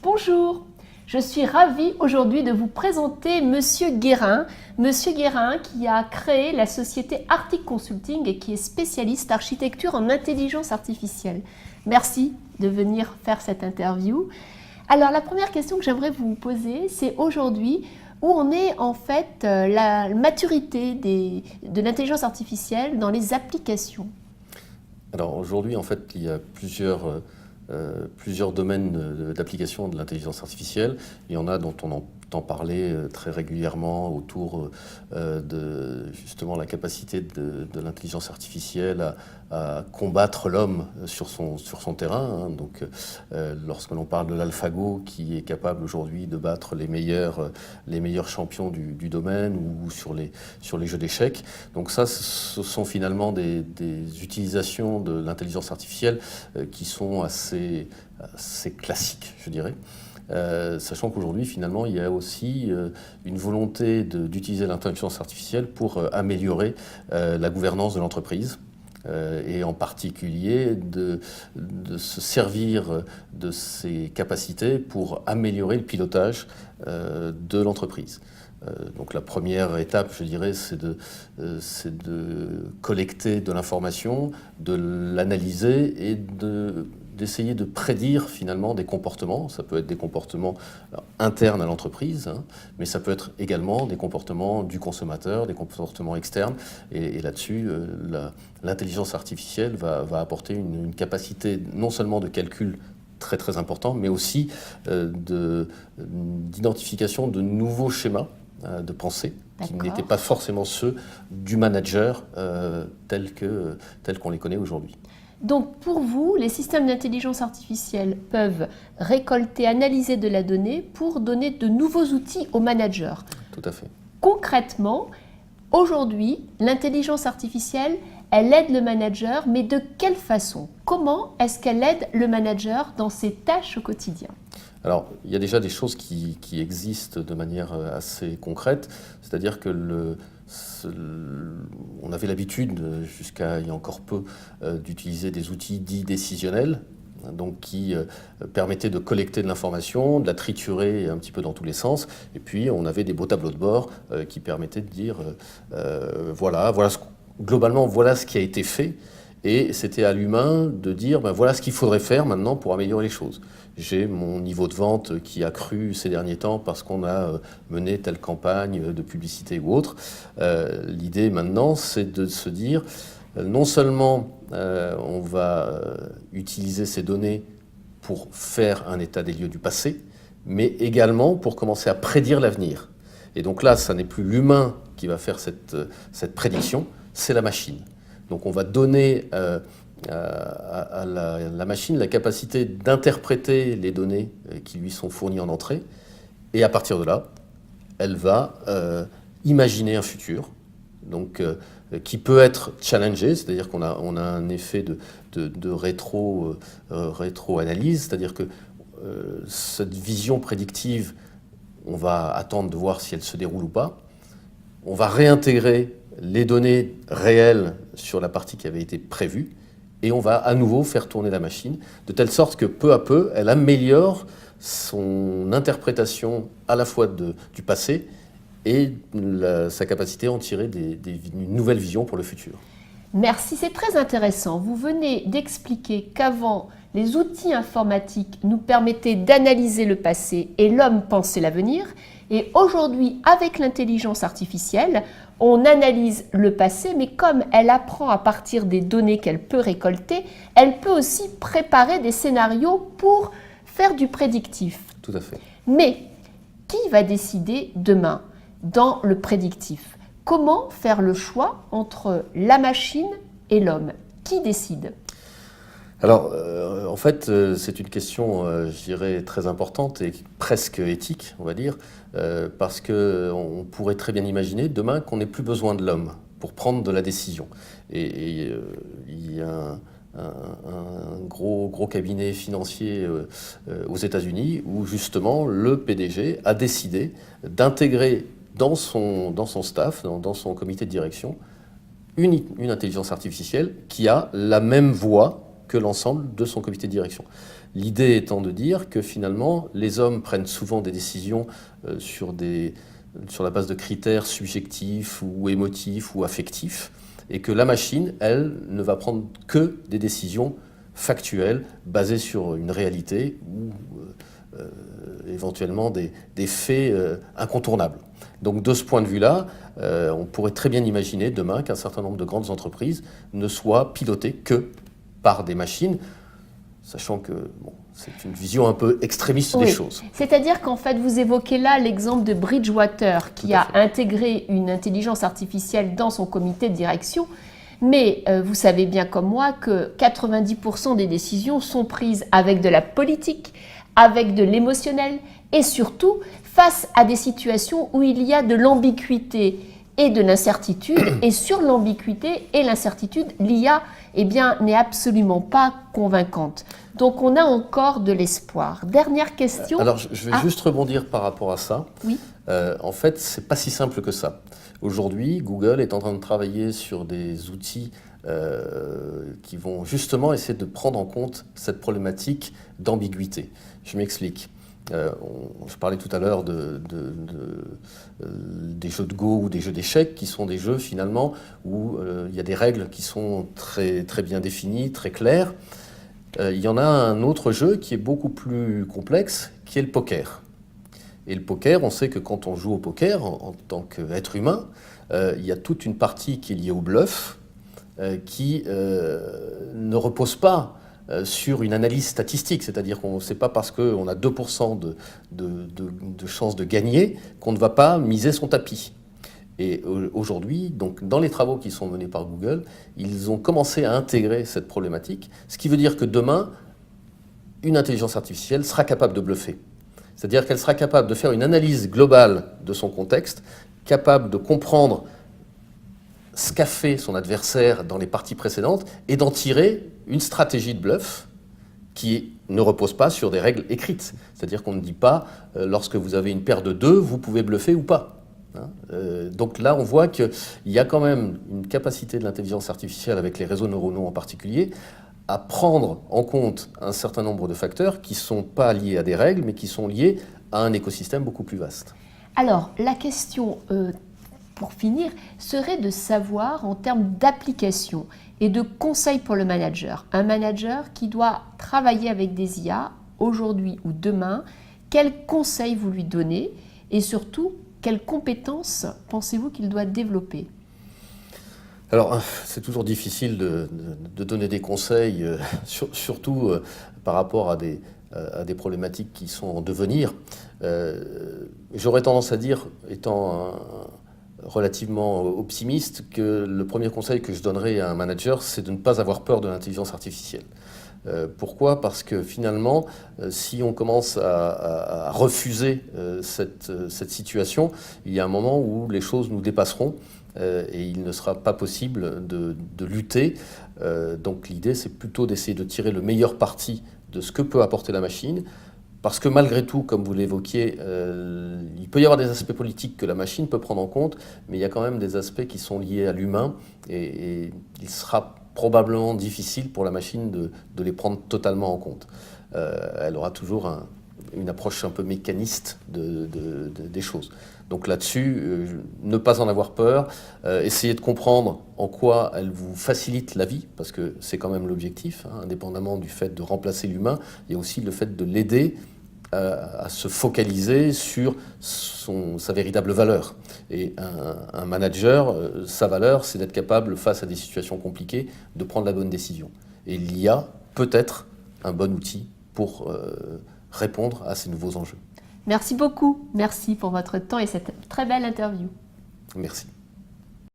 Bonjour, je suis ravie aujourd'hui de vous présenter Monsieur Guérin. Monsieur Guérin qui a créé la société Arctic Consulting et qui est spécialiste architecture en intelligence artificielle. Merci de venir faire cette interview. Alors la première question que j'aimerais vous poser, c'est aujourd'hui où en est en fait la maturité de l'intelligence artificielle dans les applications. Alors aujourd'hui, en fait, il y a plusieurs domaines d'application de l'intelligence artificielle. Il y en a dont on entend parler très régulièrement autour de justement la capacité de l'intelligence artificielle à combattre l'homme sur son terrain. Donc, lorsque l'on parle de l'AlphaGo qui est capable aujourd'hui de battre les meilleurs champions du domaine ou sur les jeux d'échecs. Donc ça, ce sont finalement des utilisations de l'intelligence artificielle qui sont assez classiques, je dirais. Sachant qu'aujourd'hui, finalement, il y a aussi une volonté d'utiliser l'intelligence artificielle pour améliorer la gouvernance de l'entreprise. Et en particulier de se servir de ces capacités pour améliorer le pilotage de l'entreprise. Donc la première étape, je dirais, c'est de collecter de l'information, de l'analyser et d'essayer de prédire finalement des comportements. Ça peut être des comportements internes à l'entreprise, mais ça peut être également des comportements du consommateur, des comportements externes. Et là-dessus, l'intelligence artificielle va apporter une capacité non seulement de calcul très très important, mais aussi d'identification de nouveaux schémas de pensée qui n'étaient pas forcément ceux du manager tels qu'on les connaît aujourd'hui. Donc pour vous, les systèmes d'intelligence artificielle peuvent récolter, analyser de la donnée pour donner de nouveaux outils aux managers. Tout à fait. Concrètement, aujourd'hui, l'intelligence artificielle, elle aide le manager, mais de quelle façon? Comment est-ce qu'elle aide le manager dans ses tâches au quotidien? Alors, il y a déjà des choses qui existent de manière assez concrète, c'est-à-dire que on avait l'habitude, jusqu'à il y a encore peu, d'utiliser des outils dits décisionnels, donc qui permettaient de collecter de l'information, de la triturer un petit peu dans tous les sens, et puis on avait des beaux tableaux de bord qui permettaient de dire globalement voilà ce qui a été fait. Et c'était à l'humain de dire, voilà ce qu'il faudrait faire maintenant pour améliorer les choses. J'ai mon niveau de vente qui a cru ces derniers temps parce qu'on a mené telle campagne de publicité ou autre. L'idée maintenant, c'est de se dire, non seulement on va utiliser ces données pour faire un état des lieux du passé, mais également pour commencer à prédire l'avenir. Et donc là, ça n'est plus l'humain qui va faire cette prédiction, c'est la machine. Donc on va donner à la machine la capacité d'interpréter les données qui lui sont fournies en entrée. Et à partir de là, elle va imaginer un futur donc, qui peut être challengé, c'est-à-dire qu'on a un effet de rétro-analyse, c'est-à-dire que cette vision prédictive, on va attendre de voir si elle se déroule ou pas. On va réintégrer les données réelles sur la partie qui avait été prévue et on va à nouveau faire tourner la machine de telle sorte que peu à peu, elle améliore son interprétation à la fois du passé et sa capacité à en tirer une nouvelle vision pour le futur. Merci, c'est très intéressant. Vous venez d'expliquer qu'avant, les outils informatiques nous permettaient d'analyser le passé et l'homme pensait l'avenir. Et aujourd'hui, avec l'intelligence artificielle, on analyse le passé, mais comme elle apprend à partir des données qu'elle peut récolter, elle peut aussi préparer des scénarios pour faire du prédictif. Tout à fait. Mais qui va décider demain dans le prédictif? Comment faire le choix entre la machine et l'homme? Qui décide? Alors, en fait, c'est une question, je dirais, très importante et presque éthique, on va dire, parce qu'on pourrait très bien imaginer demain qu'on n'ait plus besoin de l'homme pour prendre de la décision. Et il y a un gros cabinet financier aux États-Unis où justement le PDG a décidé d'intégrer dans son staff, dans son comité de direction, une intelligence artificielle qui a la même voix que l'ensemble de son comité de direction. L'idée étant de dire que finalement, les hommes prennent souvent des décisions sur la base de critères subjectifs ou émotifs ou affectifs, et que la machine, elle, ne va prendre que des décisions factuelles, basées sur une réalité ou éventuellement des faits incontournables. Donc de ce point de vue-là, on pourrait très bien imaginer demain qu'un certain nombre de grandes entreprises ne soient pilotées que par des machines, sachant que c'est une vision un peu extrémiste des choses. C'est-à-dire qu'en fait, vous évoquez là l'exemple de Bridgewater qui a intégré une intelligence artificielle dans son comité de direction, mais vous savez bien comme moi que 90% des décisions sont prises avec de la politique, avec de l'émotionnel et surtout face à des situations où il y a de l'ambiguïté et de l'incertitude. Et sur l'ambiguïté et l'incertitude, l'IA n'est absolument pas convaincante. Donc on a encore de l'espoir. Dernière question. Alors je vais juste rebondir par rapport à ça. Oui. En fait, c'est pas si simple que ça. Aujourd'hui, Google est en train de travailler sur des outils qui vont justement essayer de prendre en compte cette problématique d'ambiguïté. Je m'explique. Je parlais tout à l'heure des jeux de Go ou des jeux d'échecs qui sont des jeux finalement où il y a des règles qui sont très, très bien définies, très claires. Il y en a un autre jeu qui est beaucoup plus complexe, qui est le poker. Et le poker, on sait que quand on joue au poker en tant qu'être humain, il y a toute une partie qui est liée au bluff qui ne repose pas sur une analyse statistique, c'est-à-dire qu'on ne sait pas parce qu'on a 2% de chances de gagner qu'on ne va pas miser son tapis. Et aujourd'hui, donc, dans les travaux qui sont menés par Google, ils ont commencé à intégrer cette problématique, ce qui veut dire que demain, une intelligence artificielle sera capable de bluffer. C'est-à-dire qu'elle sera capable de faire une analyse globale de son contexte, capable de comprendre ce qu'a fait son adversaire dans les parties précédentes et d'en tirer une stratégie de bluff qui ne repose pas sur des règles écrites. C'est-à-dire qu'on ne dit pas, lorsque vous avez une paire de 2, vous pouvez bluffer ou pas. Donc là, on voit qu'il y a quand même une capacité de l'intelligence artificielle, avec les réseaux neuronaux en particulier, à prendre en compte un certain nombre de facteurs qui ne sont pas liés à des règles, mais qui sont liés à un écosystème beaucoup plus vaste. Alors, la question, pour finir, serait de savoir, en termes d'application et de conseils pour le manager, un manager qui doit travailler avec des IA aujourd'hui ou demain, quels conseils vous lui donnez et surtout, quelles compétences pensez-vous qu'il doit développer ? Alors, c'est toujours difficile de donner des conseils, surtout par rapport à des problématiques qui sont en devenir. J'aurais tendance à dire, étant relativement optimiste, que le premier conseil que je donnerais à un manager, c'est de ne pas avoir peur de l'intelligence artificielle. Pourquoi ? Parce que finalement, si on commence à refuser cette situation, il y a un moment où les choses nous dépasseront et il ne sera pas possible de lutter. Donc l'idée, c'est plutôt d'essayer de tirer le meilleur parti de ce que peut apporter la machine, parce que malgré tout, comme vous l'évoquiez, il peut y avoir des aspects politiques que la machine peut prendre en compte, mais il y a quand même des aspects qui sont liés à l'humain et il sera probablement difficile pour la machine de les prendre totalement en compte. Elle aura toujours une approche un peu mécaniste des choses. Donc là-dessus, ne pas en avoir peur, essayer de comprendre en quoi elle vous facilite la vie, parce que c'est quand même l'objectif, indépendamment du fait de remplacer l'humain, il y a aussi le fait de l'aider à se focaliser sur sa véritable valeur. Et un manager, sa valeur, c'est d'être capable, face à des situations compliquées, de prendre la bonne décision. Et l'IA peut être un bon outil pour répondre à ces nouveaux enjeux. Merci beaucoup. Merci pour votre temps et cette très belle interview. Merci.